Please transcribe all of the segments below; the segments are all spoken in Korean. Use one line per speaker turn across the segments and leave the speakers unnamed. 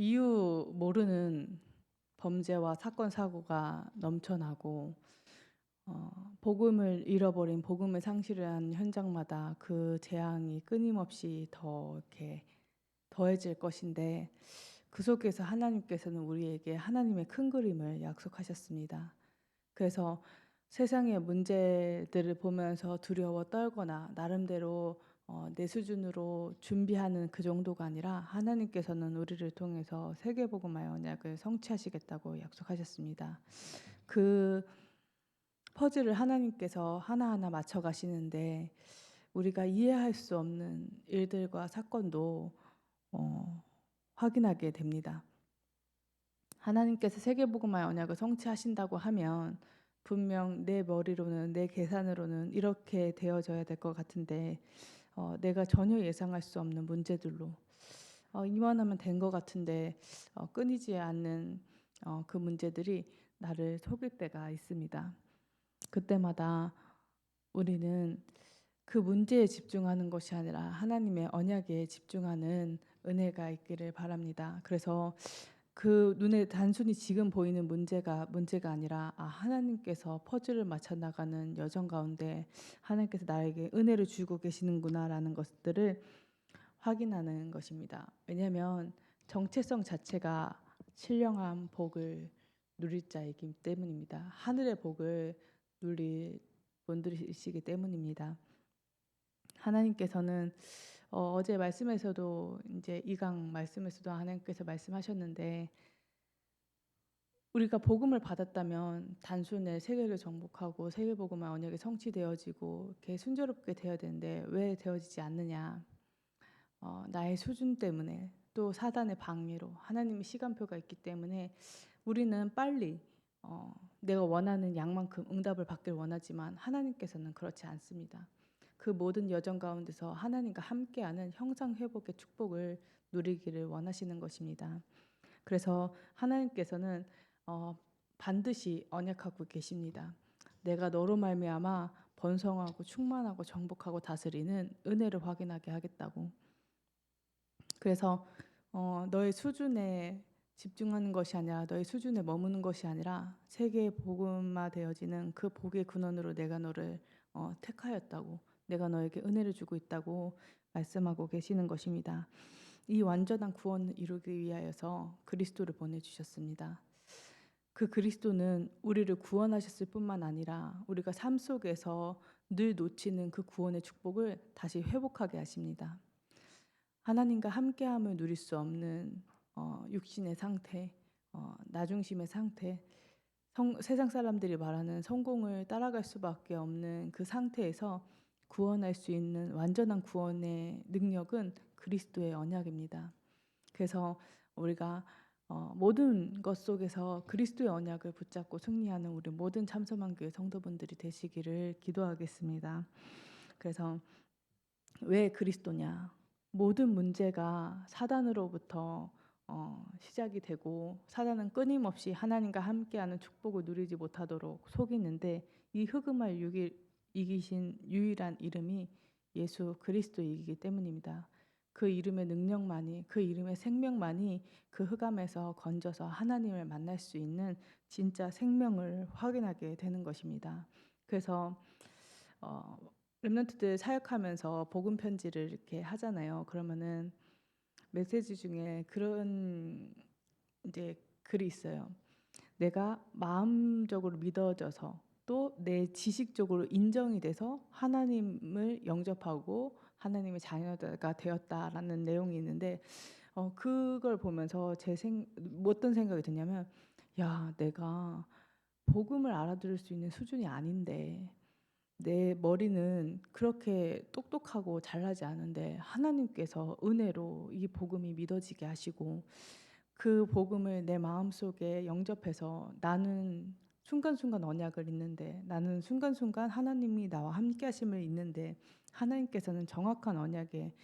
이유 모르는 범죄와 사건 사고가 넘쳐나고 복음을 잃어버린 복음을 상실한 현장마다 그 재앙이 끊임없이 더 이렇게 더해질 것인데 그 속에서 하나님께서는 우리에게 하나님의 큰 그림을 약속하셨습니다. 그래서 세상의 문제들을 보면서 두려워 떨거나 나름대로 내 수준으로 준비하는 그 정도가 아니라 하나님께서는 우리를 통해서 세계복음화의 언약을 성취하시겠다고 약속하셨습니다. 그 퍼즐을 하나님께서 하나하나 맞춰 가시는데 우리가 이해할 수 없는 일들과 사건도 확인하게 됩니다. 하나님께서 세계복음화의 언약을 성취하신다고 하면 분명 내 머리로는 내 계산으로는 이렇게 되어져야 될 것 같은데 내가 전혀 예상할 수 없는 문제들로 이만하면 된 것 같은데 끊이지 않는 그 문제들이 나를 속일 때가 있습니다. 그때마다 우리는 그 문제에 집중하는 것이 아니라 하나님의 언약에 집중하는 은혜가 있기를 바랍니다. 그래서 그 눈에 단순히 지금 보이는 문제가 아니라 하나님께서 퍼즐을 맞춰 나가는 여정 가운데 하나님께서 나에게 은혜를 주고 계시는구나라는 것들을 확인하는 것입니다. 왜냐하면 정체성 자체가 신령한 복을 누릴 자이기 때문입니다. 하늘의 복을 누릴 분들이시기 때문입니다. 하나님께서는 어제 말씀에서도 이제 2강 말씀에서도 하나님께서 말씀하셨는데 우리가 복음을 받았다면 단순히 세계를 정복하고 세계복음화 언약이 성취되어지고 이렇게 순조롭게 되어야 되는데 왜 되어지지 않느냐? 나의 수준 때문에 또 사단의 방해로 하나님의 시간표가 있기 때문에 우리는 빨리 내가 원하는 양만큼 응답을 받길 원하지만 하나님께서는 그렇지 않습니다. 그 모든 여정 가운데서 하나님과 함께하는 형상회복의 축복을 누리기를 원하시는 것입니다. 그래서 하나님께서는 반드시 언약하고 계십니다. 내가 너로 말미암아 번성하고 충만하고 정복하고 다스리는 은혜를 확인하게 하겠다고. 그래서 너의 수준에 집중하는 것이 아니라 너의 수준에 머무는 것이 아니라 세계의 복음화 되어지는 그 복의 근원으로 내가 너를 택하였다고, 내가 너에게 은혜를 주고 있다고 말씀하고 계시는 것입니다. 이 완전한 구원을 이루기 위하여서 그리스도를 보내주셨습니다. 그 그리스도는 우리를 구원하셨을 뿐만 아니라 우리가 삶 속에서 늘 놓치는 그 구원의 축복을 다시 회복하게 하십니다. 하나님과 함께함을 누릴 수 없는 육신의 상태, 나중심의 상태, 세상 사람들이 말하는 성공을 따라갈 수밖에 없는 그 상태에서 구원할 수 있는 완전한 구원의 능력은 그리스도의 언약입니다. 그래서 우리가 모든 것 속에서 그리스도의 언약을 붙잡고 승리하는 우리 모든 참소만교회 성도분들이 되시기를 기도하겠습니다. 그래서 왜 그리스도냐? 모든 문제가 사단으로부터 시작이 되고 사단은 끊임없이 하나님과 함께하는 축복을 누리지 못하도록 속이는데 이 흑음을 이기신 유일한 이름이 예수 그리스도이기 때문입니다. 그 이름의 능력만이, 그 이름의 생명만이 그 흑암에서 건져서 하나님을 만날 수 있는 진짜 생명을 확인하게 되는 것입니다. 그래서 렘넌트들 사역하면서 복음 편지를 이렇게 하잖아요. 그러면은 메시지 중에 그런 이제 글이 있어요. 내가 마음적으로 믿어져서 또 내 지식적으로 인정이 돼서 하나님을 영접하고 하나님의 자녀가 되었다라는 내용이 있는데 그걸 보면서 어떤 생각이 드냐면 야, 내가 복음을 알아들을 수 있는 수준이 아닌데 내 머리는 그렇게 똑똑하고 잘나지 않은데 하나님께서 은혜로 이 복음이 믿어지게 하시고 그 복음을 내 마음속에 영접해서 나는 순간순간 언약을 잊는데 나는 순간순간 하나님이 나와 함께 하심을 잊는데 하나님께서는 정확한 언약의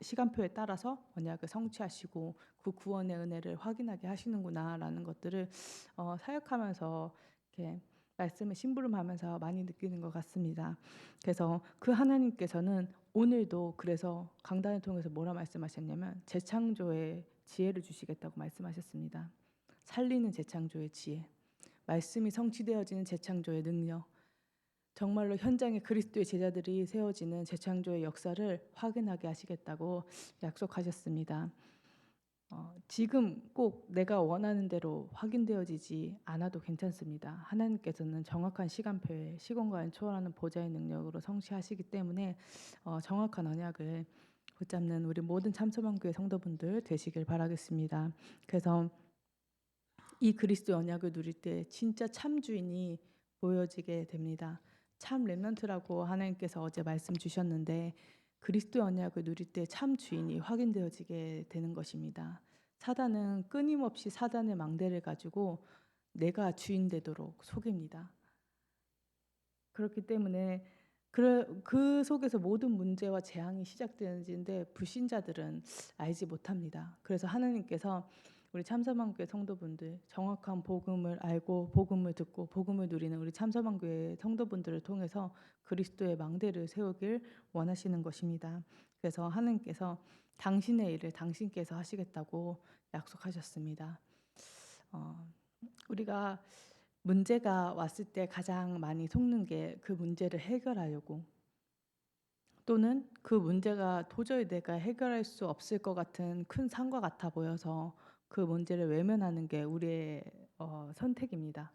시간표에 따라서 언약을 성취하시고 그 구원의 은혜를 확인하게 하시는구나라는 것들을 사역하면서 이렇게 말씀을 심부름하면서 많이 느끼는 것 같습니다. 그래서 그 하나님께서는 오늘도 그래서 강단을 통해서 뭐라 말씀하셨냐면 재창조의 지혜를 주시겠다고 말씀하셨습니다. 살리는 재창조의 지혜, 말씀이 성취되어지는 재창조의 능력, 정말로 현장에 그리스도의 제자들이 세워지는 재창조의 역사를 확인하게 하시겠다고 약속하셨습니다. 지금 꼭 내가 원하는 대로 확인되어지지 않아도 괜찮습니다. 하나님께서는 정확한 시간표에 시공간을 초월하는 보좌의 능력으로 성취하시기 때문에 정확한 언약을 붙잡는 우리 모든 참소망교회 성도분들 되시길 바라겠습니다. 그래서 이 그리스도의 언약을 누릴 때 진짜 참 주인이 보여지게 됩니다. 참 렘넌트라고 하나님께서 어제 말씀 주셨는데 그리스도의 언약을 누릴 때 참 주인이 확인되어지게 되는 것입니다. 사단은 끊임없이 사단의 망대를 가지고 내가 주인 되도록 속입니다. 그렇기 때문에 그 속에서 모든 문제와 재앙이 시작되는데 불신자들은 알지 못합니다. 그래서 하나님께서 우리 참사망교회 성도분들 정확한 복음을 알고 복음을 듣고 복음을 누리는 우리 참사망교회 성도분들을 통해서 그리스도의 망대를 세우길 원하시는 것입니다. 그래서 하나님께서 당신의 일을 당신께서 하시겠다고 약속하셨습니다. 우리가 문제가 왔을 때 가장 많이 속는 게 그 문제를 해결하려고, 또는 그 문제가 도저히 내가 해결할 수 없을 것 같은 큰 산과 같아 보여서 그 문제를 외면하는 게 우리의 선택입니다.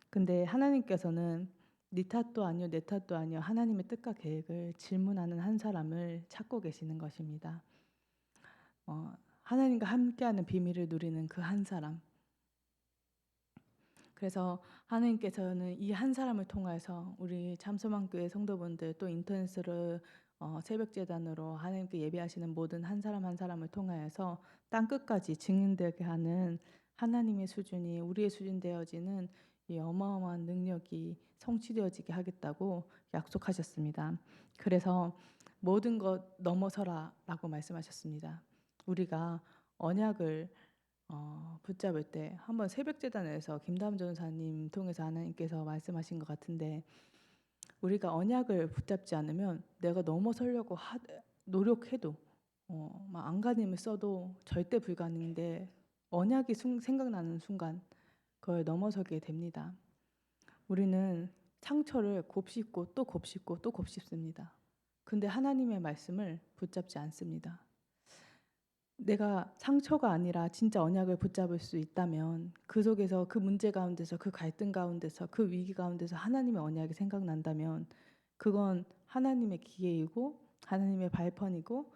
근데 하나님께서는 네 탓도 아니요 내 탓도 아니요 하나님의 뜻과 계획을 질문하는 한 사람을 찾고 계시는 것입니다. 하나님과 함께하는 비밀을 누리는 그 한 사람. 그래서 하나님께서는 이 한 사람을 통해서 우리 참소망교회 성도분들 또 인터넷으로 새벽 제단으로 하나님께 예배하시는 모든 한 사람 한 사람을 통하여서 땅 끝까지 증인되게 하는 하나님의 수준이 우리의 수준 되어지는 이 어마어마한 능력이 성취되어지게 하겠다고 약속하셨습니다. 그래서 모든 것 넘어서라라고 말씀하셨습니다. 우리가 언약을 붙잡을 때 한번 새벽재단에서 김다음 전사님 통해서 하나님께서 말씀하신 것 같은데, 우리가 언약을 붙잡지 않으면 내가 넘어서려고 노력해도 막 안간힘을 써도 절대 불가능인데 언약이 생각나는 순간 그걸 넘어서게 됩니다. 우리는 상처를 곱씹고 또 곱씹고 또 곱씹습니다. 근데 하나님의 말씀을 붙잡지 않습니다. 내가 상처가 아니라 진짜 언약을 붙잡을 수 있다면 그 속에서 그 문제 가운데서 그 갈등 가운데서 그 위기 가운데서 하나님의 언약이 생각난다면 그건 하나님의 기회이고 하나님의 발판이고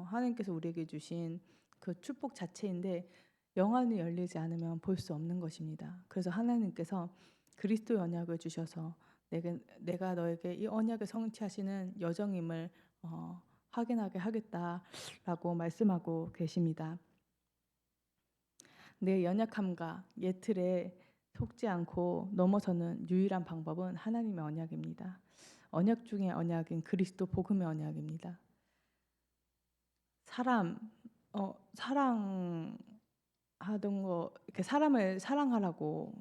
하나님께서 우리에게 주신 그 축복 자체인데 영안이 열리지 않으면 볼 수 없는 것입니다. 그래서 하나님께서 그리스도의 언약을 주셔서 내가 너에게 이 언약을 성취하시는 여정임을 확인하게 하겠다라고 말씀하고 계십니다. 내 연약함과 예틀에 속지 않고 넘어서는 유일한 방법은 하나님의 언약입니다. 언약 중의 언약인 그리스도 복음의 언약입니다. 사랑하던 거 이렇게 사람을 사랑하라고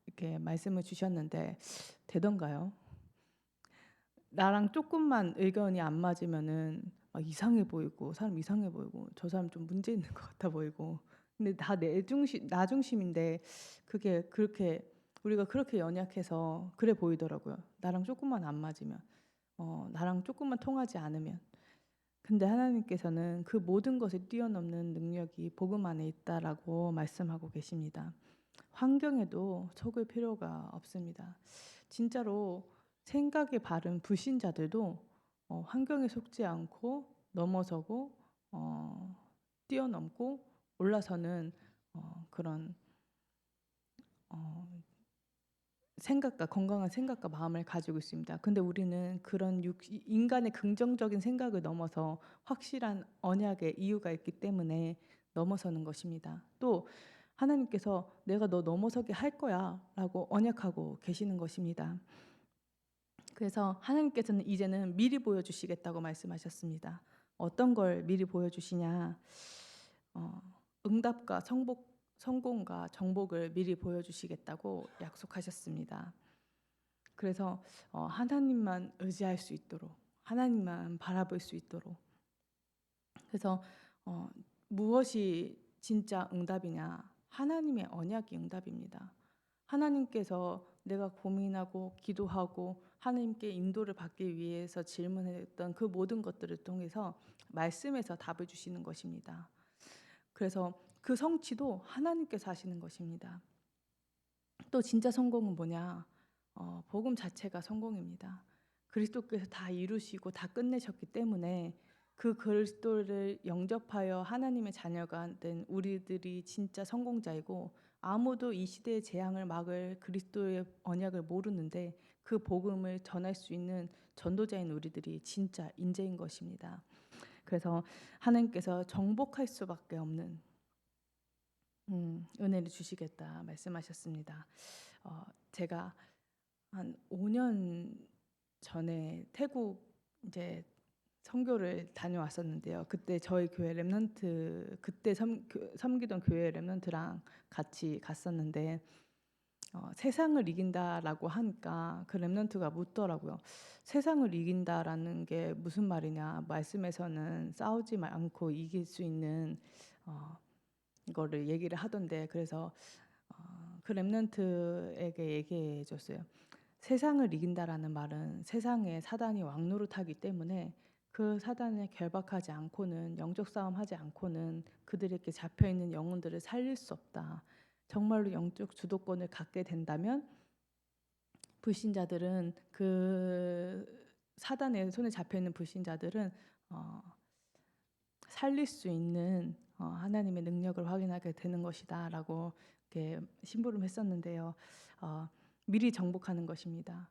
이렇게 말씀을 주셨는데 되던가요? 나랑 조금만 의견이 안 맞으면은 이상해 보이고 사람 이상해 보이고 저 사람 좀 문제 있는 것 같아 보이고, 근데 다 나 중심인데 그게 그렇게 우리가 그렇게 연약해서 그래 보이더라고요. 나랑 조금만 안 맞으면 나랑 조금만 통하지 않으면. 근데 하나님께서는 그 모든 것을 뛰어넘는 능력이 복음 안에 있다라고 말씀하고 계십니다. 환경에도 속을 필요가 없습니다. 진짜로 생각이 바른 불신자들도 환경에 속지 않고 넘어서고 뛰어넘고 올라서는 그런 생각과 건강한 생각과 마음을 가지고 있습니다. 근데 우리는 그런 인간의 긍정적인 생각을 넘어서 확실한 언약의 이유가 있기 때문에 넘어서는 것입니다. 또 하나님께서 내가 너 넘어서게 할 거야 라고 언약하고 계시는 것입니다. 그래서 하나님께서는 이제는 미리 보여주시겠다고 말씀하셨습니다. 어떤 걸 미리 보여주시냐? 응답과 성공과 정복을 미리 보여주시겠다고 약속하셨습니다. 그래서 하나님만 의지할 수 있도록, 하나님만 바라볼 수 있도록. 그래서 무엇이 진짜 응답이냐? 하나님의 언약이 응답입니다. 하나님께서 내가 고민하고 기도하고 하나님께 인도를 받기 위해서 질문했던 그 모든 것들을 통해서 말씀에서 답을 주시는 것입니다. 그래서 그 성취도 하나님께서 하시는 것입니다. 또 진짜 성공은 뭐냐? 복음 자체가 성공입니다. 그리스도께서 다 이루시고 다 끝내셨기 때문에 그 그리스도를 영접하여 하나님의 자녀가 된 우리들이 진짜 성공자이고, 아무도 이 시대의 재앙을 막을 그리스도의 언약을 모르는데 그 복음을 전할 수 있는 전도자인 우리들이 진짜 인재인 것입니다. 그래서 하나님께서 정복할 수밖에 없는 은혜를 주시겠다 말씀하셨습니다. 제가 한 5년 전에 태국 이제 선교를 다녀왔었는데요. 그때 저희 교회 렘넌트, 그때 섬기던 교회 렘넌트랑 같이 갔었는데, 세상을 이긴다라고 하니까 그 렘넌트가 묻더라고요. 세상을 이긴다라는 게 무슨 말이냐? 말씀에서는 싸우지 않고 이길 수 있는 이거를 얘기를 하던데, 그래서 그 렘넌트에게 얘기해 줬어요. 세상을 이긴다라는 말은 세상에 사단이 왕노릇하기 때문에 그 사단에 결박하지 않고는, 영적 싸움하지 않고는 그들에게 잡혀 있는 영혼들을 살릴 수 없다. 정말로 영적 주도권을 갖게 된다면 불신자들은, 그 사단의 손에 잡혀 있는 불신자들은 살릴 수 있는 하나님의 능력을 확인하게 되는 것이다라고 이렇게 심부름했었는데요. 미리 정복하는 것입니다.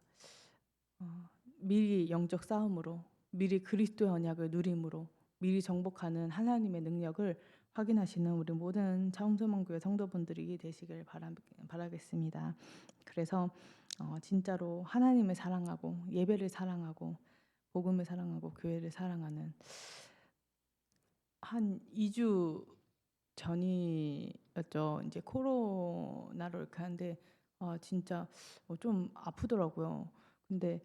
미리 영적 싸움으로, 미리 그리스도의 언약을 누림으로 미리 정복하는 하나님의 능력을 확인하시는 우리 모든 청소년교회 성도분들이 되시길 바라겠습니다. 그래서 진짜로 하나님을 사랑하고 예배를 사랑하고 복음을 사랑하고 교회를 사랑하는, 한 2주 전이었죠. 이제 코로나로 이렇게 하는데 진짜 좀 아프더라고요. 근데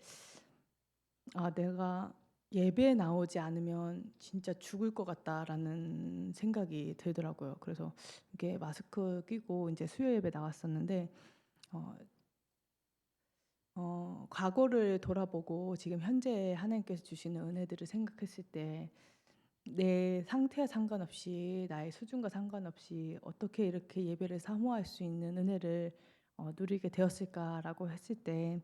내가 예배에 나오지 않으면 진짜 죽을 것 같다라는 생각이 들더라고요. 그래서 이게 마스크 끼고 이제 수요 예배 나왔었는데, 과거를 돌아보고 지금 현재 하나님께서 주시는 은혜들을 생각했을 때, 내 상태와 상관없이, 나의 수준과 상관없이 어떻게 이렇게 예배를 사모할 수 있는 은혜를 누리게 되었을까라고 했을 때,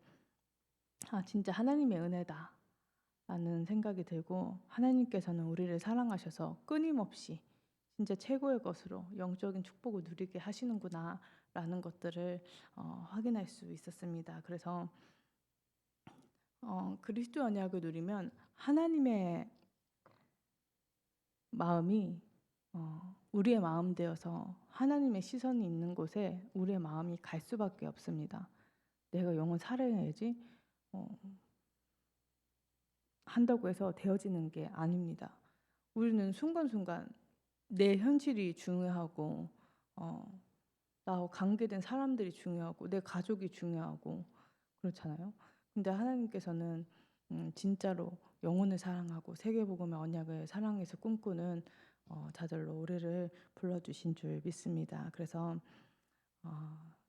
진짜 하나님의 은혜다 라는 생각이 들고, 하나님께서는 우리를 사랑하셔서 끊임없이 진짜 최고의 것으로 영적인 축복을 누리게 하시는구나 라는 것들을 확인할 수 있었습니다. 그래서 그리스도 언약을 누리면 하나님의 마음이 우리의 마음 되어서 하나님의 시선이 있는 곳에 우리의 마음이 갈 수밖에 없습니다. 내가 영혼 살아야지 한다고 해서 되어지는 게 아닙니다. 우리는 순간순간 내 현실이 중요하고, 나하고 관계된 사람들이 중요하고, 내 가족이 중요하고 그렇잖아요. 근데 하나님께서는 진짜로 영혼을 사랑하고 세계복음의 언약을 사랑해서 꿈꾸는 자들로 우리를 불러주신 줄 믿습니다. 그래서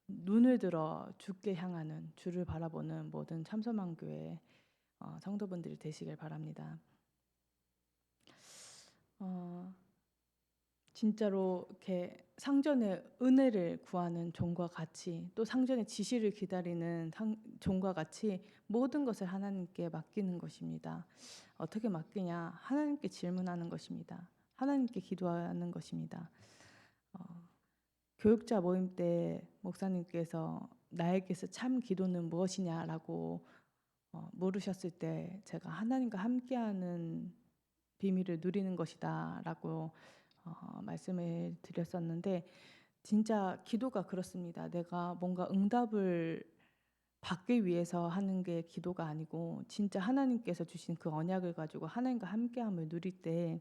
눈을 들어 주께 향하는, 주를 바라보는 모든 참소망교회 성도분들이 되시길 바랍니다. 진짜로 이렇게 상전의 은혜를 구하는 종과 같이, 또 상전의 지시를 기다리는 종과 같이 모든 것을 하나님께 맡기는 것입니다. 어떻게 맡기냐? 하나님께 질문하는 것입니다. 하나님께 기도하는 것입니다. 교육자 모임 때 목사님께서 나에게서 참 기도는 무엇이냐라고 물으셨을 때, 제가 하나님과 함께하는 비밀을 누리는 것이다라고 말씀을 드렸었는데, 진짜 기도가 그렇습니다. 내가 뭔가 응답을 받기 위해서 하는 게 기도가 아니고, 진짜 하나님께서 주신 그 언약을 가지고 하나님과 함께함을 누릴 때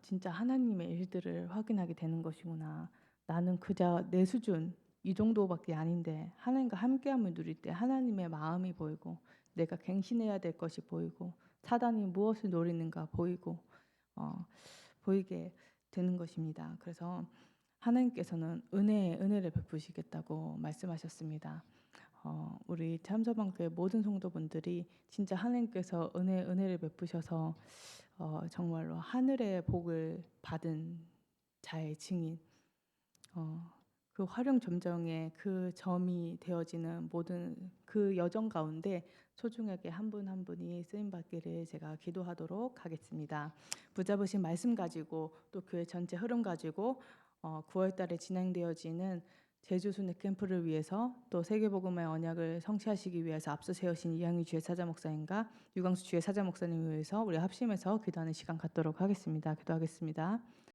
진짜 하나님의 일들을 확인하게 되는 것이구나. 나는 그저 내 수준 이 정도밖에 아닌데 하나님과 함께함을 누릴 때 하나님의 마음이 보이고, 내가 갱신해야 될 것이 보이고, 사단이 무엇을 노리는가 보이고 보이게 되는 것입니다. 그래서 하나님께서는 은혜를 베푸시겠다고 말씀하셨습니다. 우리 참서방교회 모든 성도분들이 진짜 하나님께서 은혜를 베푸셔서 정말로 하늘의 복을 받은 자의 증인, 그 활용 점정의 그 점이 되어지는 모든 그 여정 가운데 소중하게 한 분 한 분이 쓰임 받기를 제가 기도하도록 하겠습니다. 붙잡으신 말씀 가지고 또 교회 전체 흐름 가지고 9월 달에 진행되어지는 제주 순회 캠프를 위해서 또 세계복음의 언약을 성취하시기 위해서 앞서 세우신 이항희 주의 사자 목사님과 유광수 주의 사자 목사님을 위해서 우리 합심해서 기도하는 시간 갖도록 하겠습니다. 기도하겠습니다.